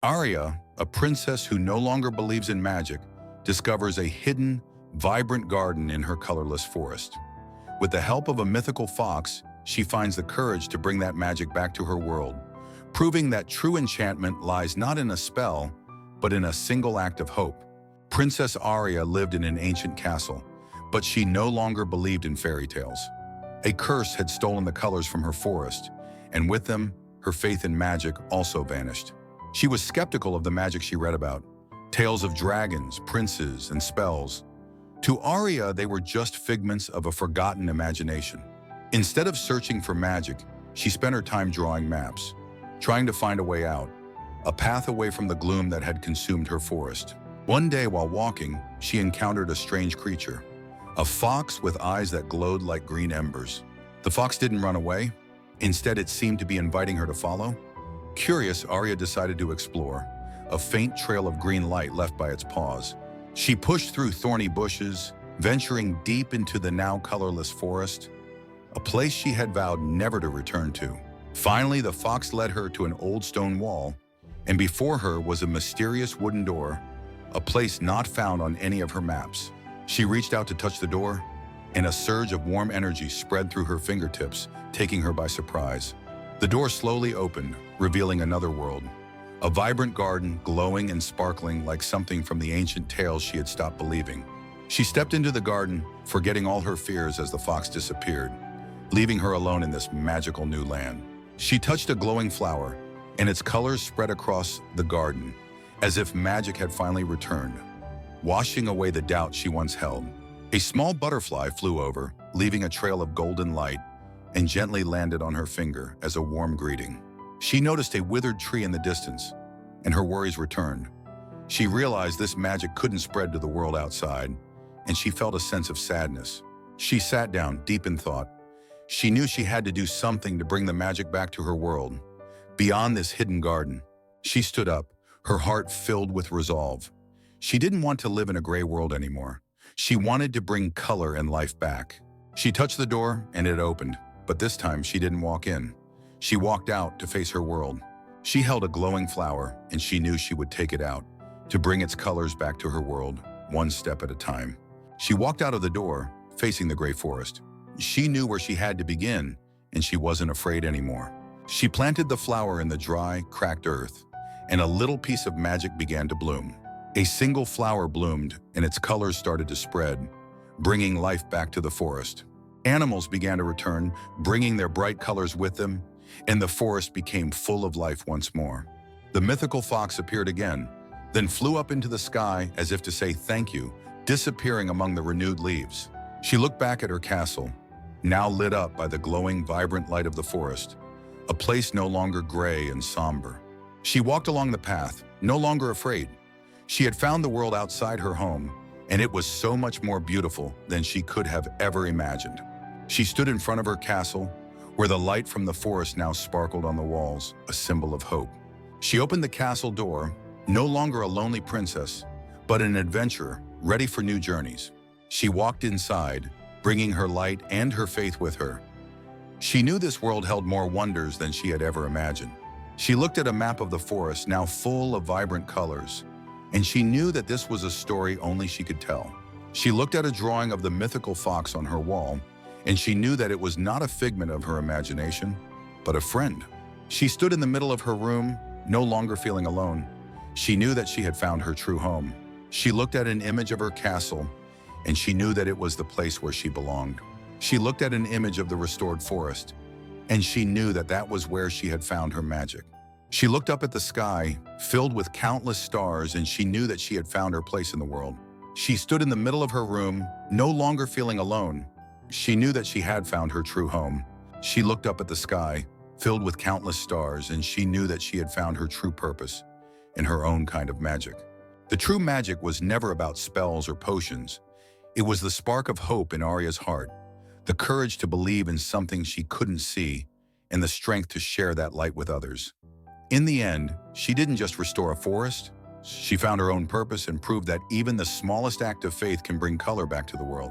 Aria, a princess who no longer believes in magic, discovers a hidden, vibrant garden in her colorless forest. With the help of a mythical fox, she finds the courage to bring that magic back to her world, proving that true enchantment lies not in a spell, but in a single act of hope. Princess Aria lived in an ancient castle, but she no longer believed in fairy tales. A curse had stolen the colors from her forest, and with them, her faith in magic also vanished. She was skeptical of the magic she read about, tales of dragons, princes, and spells. To Aria, they were just figments of a forgotten imagination. Instead of searching for magic, she spent her time drawing maps, trying to find a way out, a path away from the gloom that had consumed her forest. One day while walking, she encountered a strange creature, a fox with eyes that glowed like green embers. The fox didn't run away. Instead, it seemed to be inviting her to follow. Curious, Aria decided to explore, a faint trail of green light left by its paws. She pushed through thorny bushes, venturing deep into the now colorless forest, a place she had vowed never to return to. Finally, the fox led her to an old stone wall, and before her was a mysterious wooden door, a place not found on any of her maps. She reached out to touch the door, and a surge of warm energy spread through her fingertips, taking her by surprise. The door slowly opened, revealing another world, a vibrant garden glowing and sparkling like something from the ancient tales she had stopped believing. She stepped into the garden, forgetting all her fears as the fox disappeared, leaving her alone in this magical new land. She touched a glowing flower, and its colors spread across the garden, as if magic had finally returned, washing away the doubt she once held. A small butterfly flew over, leaving a trail of golden light, and gently landed on her finger as a warm greeting. She noticed a withered tree in the distance, and her worries returned. She realized this magic couldn't spread to the world outside, and she felt a sense of sadness. She sat down, deep in thought. She knew she had to do something to bring the magic back to her world, beyond this hidden garden. She stood up, her heart filled with resolve. She didn't want to live in a gray world anymore. She wanted to bring color and life back. She touched the door, and it opened, but this time she didn't walk in. She walked out to face her world. She held a glowing flower, and she knew she would take it out, to bring its colors back to her world, one step at a time. She walked out of the door, facing the gray forest. She knew where she had to begin, and she wasn't afraid anymore. She planted the flower in the dry, cracked earth, and a little piece of magic began to bloom. A single flower bloomed, and its colors started to spread, bringing life back to the forest. Animals began to return, bringing their bright colors with them, and the forest became full of life once more. The mythical fox appeared again, then flew up into the sky as if to say thank you, disappearing among the renewed leaves. She looked back at her castle, now lit up by the glowing, vibrant light of the forest, a place no longer gray and somber. She walked along the path, no longer afraid. She had found the world outside her home, and it was so much more beautiful than she could have ever imagined. She stood in front of her castle, where the light from the forest now sparkled on the walls, a symbol of hope. She opened the castle door, no longer a lonely princess, but an adventurer, ready for new journeys. She walked inside, bringing her light and her faith with her. She knew this world held more wonders than she had ever imagined. She looked at a map of the forest, now full of vibrant colors, and she knew that this was a story only she could tell. She looked at a drawing of the mythical fox on her wall, and she knew that it was not a figment of her imagination, but a friend. She stood in the middle of her room, no longer feeling alone. She knew that she had found her true home. She looked at an image of her castle, and she knew that it was the place where she belonged. She looked at an image of the restored forest, and she knew that that was where she had found her magic. She looked up at the sky, filled with countless stars, and she knew that she had found her place in the world. She stood in the middle of her room, no longer feeling alone. She knew that she had found her true home. She looked up at the sky, filled with countless stars, and she knew that she had found her true purpose in her own kind of magic. The true magic was never about spells or potions. It was the spark of hope in Aria's heart, the courage to believe in something she couldn't see, and the strength to share that light with others. In the end, she didn't just restore a forest, she found her own purpose and proved that even the smallest act of faith can bring color back to the world.